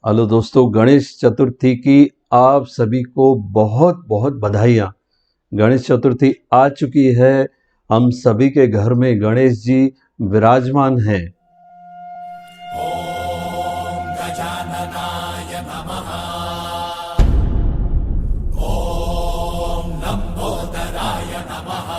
Hello दोस्तों, गणेश चतुर्थी की आप सभी को बहुत बहुत बधाइयाँ। गणेश चतुर्थी आ चुकी है। हम सभी के घर में गणेश जी विराजमान हैं। ॐ गजाननाय नमः। ॐ लम्बोदराय नमः।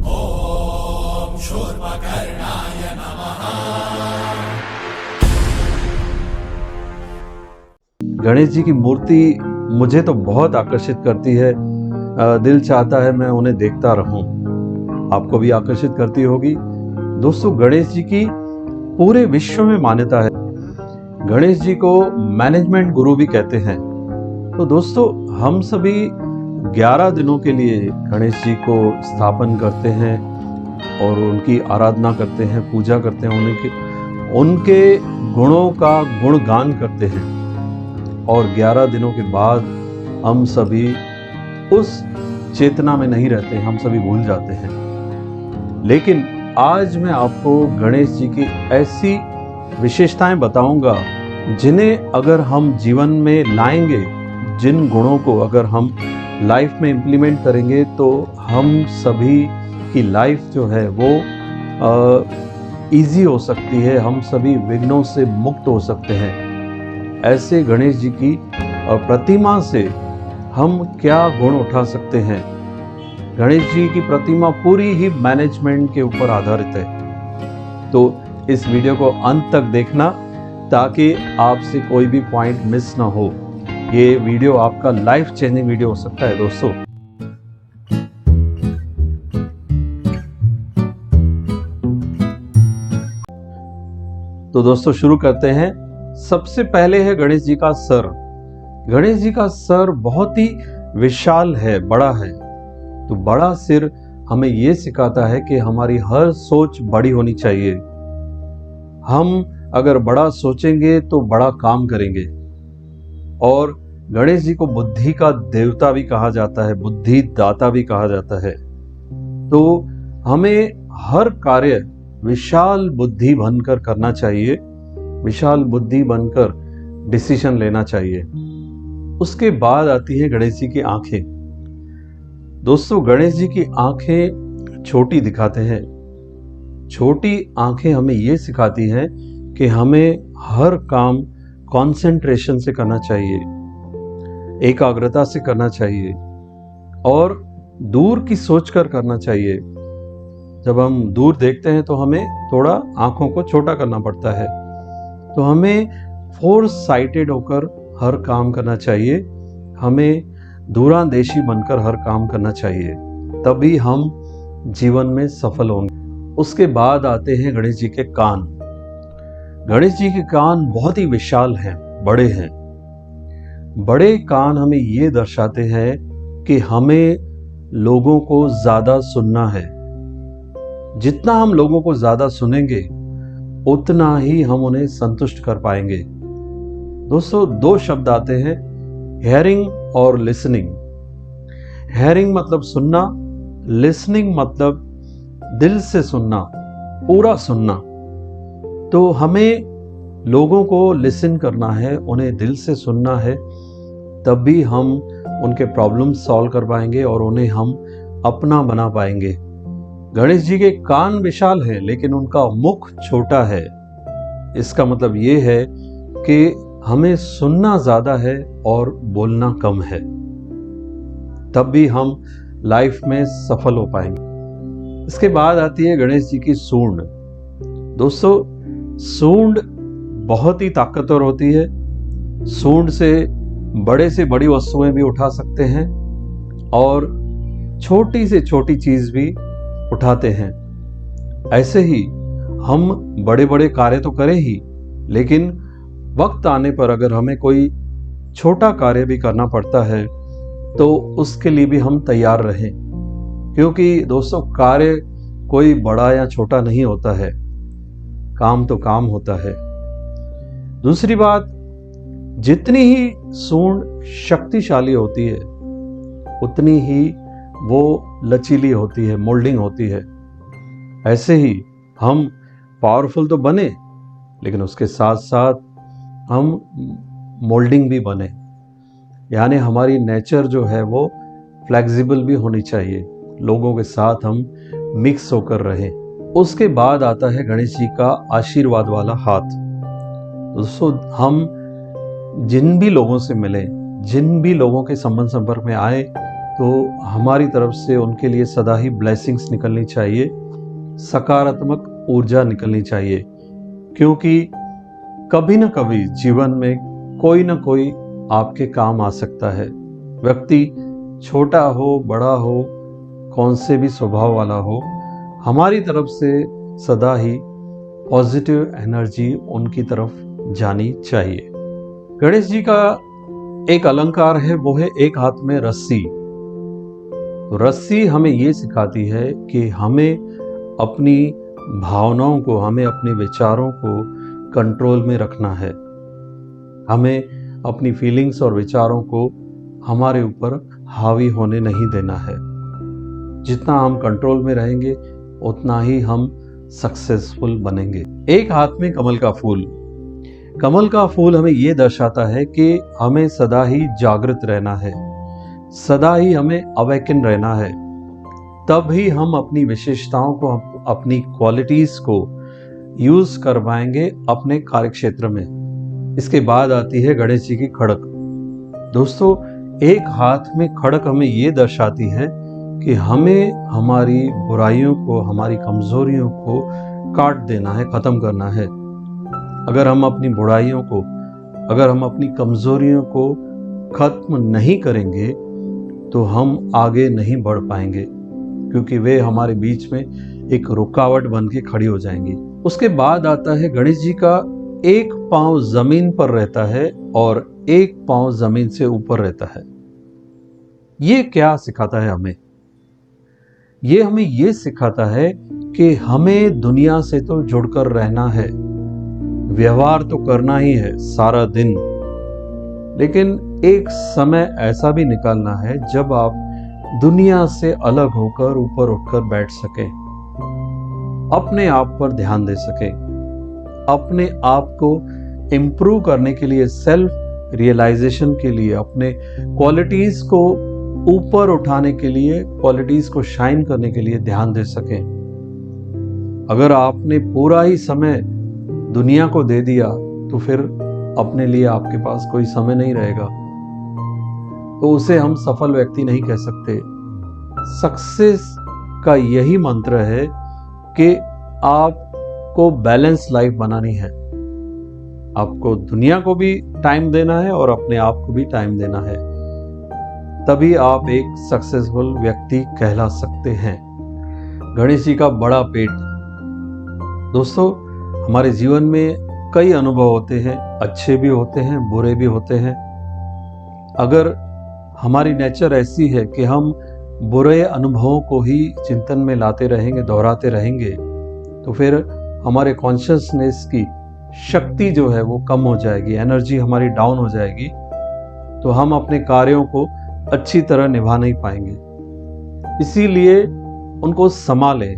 ॐ शूर्पकर्णाय नमः। गणेश जी की मूर्ति मुझे तो बहुत आकर्षित करती है। दिल चाहता है मैं उन्हें देखता रहूं। आपको भी आकर्षित करती होगी। दोस्तों, गणेश जी की पूरे विश्व में मान्यता है। गणेश जी को मैनेजमेंट गुरु भी कहते हैं। तो दोस्तों, हम सभी 11 दिनों के लिए गणेश जी को स्थापन करते हैं और उनकी आराधना करते हैं, पूजा करते हैं, उनके गुणों का गुणगान करते हैं। और 11 दिनों के बाद हम सभी उस चेतना में नहीं रहते, हम सभी भूल जाते हैं। लेकिन आज मैं आपको गणेश जी की ऐसी विशेषताएं बताऊंगा जिन्हें अगर हम जीवन में लाएंगे, जिन गुणों को अगर हम लाइफ में इम्प्लीमेंट करेंगे, तो हम सभी की लाइफ जो है वो इजी हो सकती है। हम सभी विघ्नों से मुक्त हो सकते हैं। ऐसे गणेश जी की प्रतिमा से हम क्या गुण उठा सकते हैं? गणेश जी की प्रतिमा पूरी ही मैनेजमेंट के ऊपर आधारित है। तो इस वीडियो को अंत तक देखना ताकि आपसे कोई भी पॉइंट मिस ना हो। ये वीडियो आपका लाइफ चेंजिंग वीडियो हो सकता है दोस्तों। तो दोस्तों, शुरू करते हैं। सबसे पहले है गणेश जी का सर। गणेश जी का सर बहुत ही विशाल है, बड़ा है। तो बड़ा सिर हमें यह सिखाता है कि हमारी हर सोच बड़ी होनी चाहिए। हम अगर बड़ा सोचेंगे तो बड़ा काम करेंगे। और गणेश जी को बुद्धि का देवता भी कहा जाता है, बुद्धि दाता भी कहा जाता है। तो हमें हर कार्य विशाल बुद्धि बनकर करना चाहिए, विशाल बुद्धि बनकर डिसीजन लेना चाहिए। उसके बाद आती है गणेश जी की आंखें। दोस्तों, गणेश जी की आंखें छोटी दिखाते हैं। छोटी आंखें हमें यह सिखाती हैं कि हमें हर काम कंसंट्रेशन से करना चाहिए, एकाग्रता से करना चाहिए और दूर की सोचकर करना चाहिए। जब हम दूर देखते हैं तो हमें थोड़ा आंखों को छोटा करना पड़ता है। तो हमें फोर साइटेड होकर हर काम करना चाहिए। हमें दूरंदेशी बनकर हर काम करना चाहिए, तभी हम जीवन में सफल होंगे। उसके बाद आते हैं गणेश जी के कान। गणेश जी के कान बहुत ही विशाल हैं, बड़े हैं। बड़े कान हमें ये दर्शाते हैं कि हमें लोगों को ज्यादा सुनना है। जितना हम लोगों को ज्यादा सुनेंगे उतना ही हम उन्हें संतुष्ट कर पाएंगे। दोस्तों, दो शब्द आते हैं, हेयरिंग और लिसनिंग। हेयरिंग मतलब सुनना, लिसनिंग मतलब दिल से सुनना, पूरा सुनना। तो हमें लोगों को लिसन करना है, उन्हें दिल से सुनना है, तभी हम उनके प्रॉब्लम सॉल्व कर पाएंगे और उन्हें हम अपना बना पाएंगे। गणेश जी के कान विशाल हैं लेकिन उनका मुख छोटा है। इसका मतलब ये है कि हमें सुनना ज्यादा है और बोलना कम है, तब भी हम लाइफ में सफल हो पाएंगे। इसके बाद आती है गणेश जी की सूंड। दोस्तों, सूंड बहुत ही ताकतवर होती है। सूंड से बड़ी वस्तुएं भी उठा सकते हैं और छोटी से छोटी चीज भी उठाते हैं। ऐसे ही हम बड़े बड़े कार्य तो करें ही, लेकिन वक्त आने पर अगर हमें कोई छोटा कार्य भी करना पड़ता है तो उसके लिए भी हम तैयार रहें। क्योंकि दोस्तों, कार्य कोई बड़ा या छोटा नहीं होता है, काम तो काम होता है। दूसरी बात, जितनी ही सूंड शक्तिशाली होती है उतनी ही वो लचीली होती है, मोल्डिंग होती है। ऐसे ही हम पावरफुल तो बने, लेकिन उसके साथ साथ हम मोल्डिंग भी बने, यानी हमारी नेचर जो है वो फ्लेक्सिबल भी होनी चाहिए, लोगों के साथ हम मिक्स होकर रहें। उसके बाद आता है गणेश जी का आशीर्वाद वाला हाथ। दोस्तों, हम जिन भी लोगों से मिले, जिन भी लोगों के संबंध संपर्क में आए, तो हमारी तरफ से उनके लिए सदा ही ब्लेसिंग्स निकलनी चाहिए, सकारात्मक ऊर्जा निकलनी चाहिए, क्योंकि कभी ना कभी जीवन में कोई ना कोई आपके काम आ सकता है। व्यक्ति छोटा हो, बड़ा हो, कौन से भी स्वभाव वाला हो, हमारी तरफ से सदा ही पॉजिटिव एनर्जी उनकी तरफ जानी चाहिए। गणेश जी का एक अलंकार है, वो है एक हाथ में रस्सी। तो रस्सी हमें ये सिखाती है कि हमें अपनी भावनाओं को, हमें अपने विचारों को कंट्रोल में रखना है, हमें अपनी फीलिंग्स और विचारों को हमारे ऊपर हावी होने नहीं देना है। जितना हम कंट्रोल में रहेंगे उतना ही हम सक्सेसफुल बनेंगे। एक हाथ में कमल का फूल। कमल का फूल हमें ये दर्शाता है कि हमें सदा ही जागृत रहना है, सदा ही हमें अवेकन रहना है, तब ही हम अपनी विशेषताओं को, अपनी क्वालिटीज को यूज कर पाएंगे अपने कार्य क्षेत्र में। इसके बाद आती है गणेश जी की खड़क। दोस्तों, एक हाथ में खड़क हमें ये दर्शाती है कि हमें हमारी बुराइयों को, हमारी कमजोरियों को काट देना है, खत्म करना है। अगर हम अपनी बुराइयों को, अगर हम अपनी कमजोरियों को खत्म नहीं करेंगे तो हम आगे नहीं बढ़ पाएंगे, क्योंकि वे हमारे बीच में एक रुकावट बन के खड़ी हो जाएंगी। उसके बाद आता है गणेश जी का एक पांव जमीन पर रहता है और एक पांव जमीन से ऊपर रहता है। ये क्या सिखाता है हमें? ये हमें ये सिखाता है कि हमें दुनिया से तो जुड़कर रहना है, व्यवहार तो करना ही है सारा दिन, लेकिन एक समय ऐसा भी निकालना है जब आप दुनिया से अलग होकर ऊपर उठकर बैठ सके, अपने आप पर ध्यान दे सके, अपने आप को इम्प्रूव करने के लिए, सेल्फ रियलाइजेशन के लिए, अपने क्वालिटीज को ऊपर उठाने के लिए, क्वालिटीज को शाइन करने के लिए ध्यान दे सके। अगर आपने पूरा ही समय दुनिया को दे दिया तो फिर अपने लिए आपके पास कोई समय नहीं रहेगा, तो उसे हम सफल व्यक्ति नहीं कह सकते। सक्सेस का यही मंत्र है कि आपको बैलेंस लाइफ बनानी है, आपको दुनिया को भी टाइम देना है और अपने आप को भी टाइम देना है, तभी आप एक सक्सेसफुल व्यक्ति कहला सकते हैं। गणेश जी का बड़ा पेट। दोस्तों, हमारे जीवन में कई अनुभव होते हैं, अच्छे भी होते हैं, बुरे भी होते हैं। अगर हमारी नेचर ऐसी है कि हम बुरे अनुभवों को ही चिंतन में लाते रहेंगे, दोहराते रहेंगे, तो फिर हमारे कॉन्शियसनेस की शक्ति जो है वो कम हो जाएगी, एनर्जी हमारी डाउन हो जाएगी, तो हम अपने कार्यों को अच्छी तरह निभा नहीं पाएंगे। इसीलिए उनको संभालें,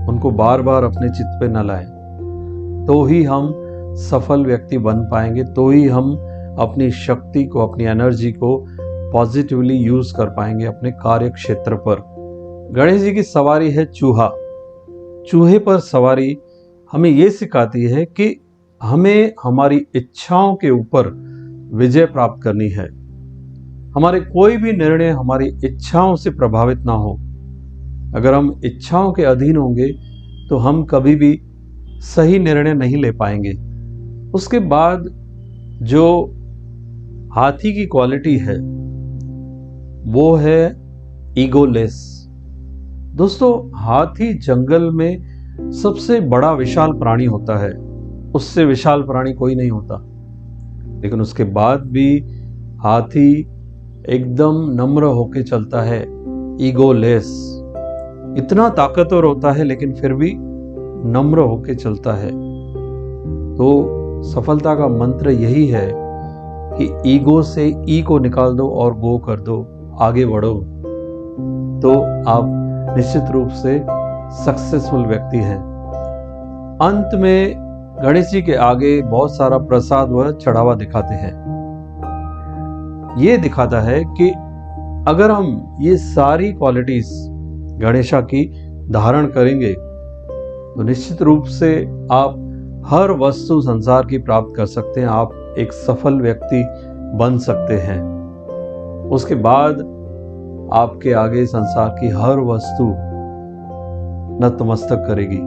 उनको बार बार अपने चित्त पे न लाएं, तो ही हम सफल व्यक्ति बन पाएंगे, तो ही हम अपनी शक्ति को, अपनी एनर्जी को पॉजिटिवली यूज कर पाएंगे अपने कार्य क्षेत्र पर। गणेश जी की सवारी है चूहा। चूहे पर सवारी हमें ये सिखाती है कि हमें हमारी इच्छाओं के ऊपर विजय प्राप्त करनी है। हमारे कोई भी निर्णय हमारी इच्छाओं से प्रभावित ना हो। अगर हम इच्छाओं के अधीन होंगे तो हम कभी भी सही निर्णय नहीं ले पाएंगे। उसके बाद जो हाथी की क्वालिटी है वो है ईगोलेस। दोस्तों, हाथी जंगल में सबसे बड़ा विशाल प्राणी होता है, उससे विशाल प्राणी कोई नहीं होता, लेकिन उसके बाद भी हाथी एकदम नम्र होके चलता है, ईगोलेस। इतना ताकतवर होता है लेकिन फिर भी नम्र होके चलता है। तो सफलता का मंत्र यही है कि ईगो से ई को निकाल दो और गो कर दो, आगे बढ़ो, तो आप निश्चित रूप से सक्सेसफुल व्यक्ति हैं। अंत में गणेश जी के आगे बहुत सारा प्रसाद व चढ़ावा दिखाते हैं। ये दिखाता है कि अगर हम ये सारी क्वालिटीज गणेशा की धारण करेंगे तो निश्चित रूप से आप हर वस्तु संसार की प्राप्त कर सकते हैं। आप एक सफल व्यक्ति बन सकते हैं। उसके बाद आपके आगे संसार की हर वस्तु नतमस्तक करेगी।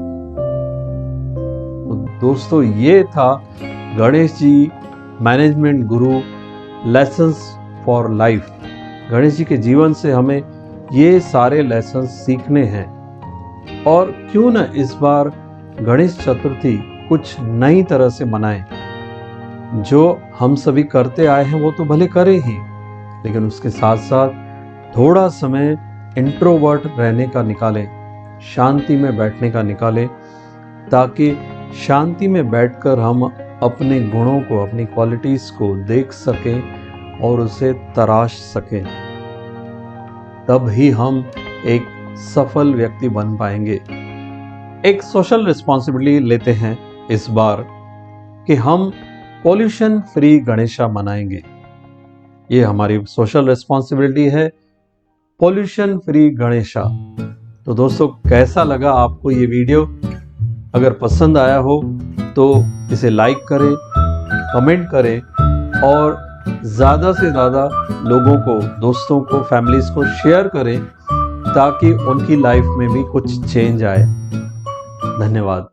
तो दोस्तों, ये था Ganesh ji management Guru lessons for life. Ganesh ji के जीवन से हमें ये सारे लेसन्स सीखने हैं। और क्यों न इस बार गणेश चतुर्थी कुछ नई तरह से मनाएं। जो हम सभी करते आए हैं वो तो भले करें ही, लेकिन उसके साथ साथ थोड़ा समय इंट्रोवर्ट रहने का निकालें, शांति में बैठने का निकालें, ताकि शांति में बैठकर हम अपने गुणों को, अपनी क्वालिटीज को देख सकें और उसे तराश सकें। तब ही हम एक सफल व्यक्ति बन पाएंगे। एक सोशल रिस्पॉन्सिबिलिटी लेते हैं इस बार कि हम पॉल्यूशन फ्री गणेशा मनाएंगे। ये हमारी सोशल रिस्पॉन्सिबिलिटी है, पॉल्यूशन फ्री गणेशा। तो दोस्तों, कैसा लगा आपको ये वीडियो? अगर पसंद आया हो तो इसे लाइक करें, कमेंट करें और ज़्यादा से ज़्यादा लोगों को, दोस्तों को, फैमिलीज को शेयर करें ताकि उनकी लाइफ में भी कुछ चेंज आए। धन्यवाद।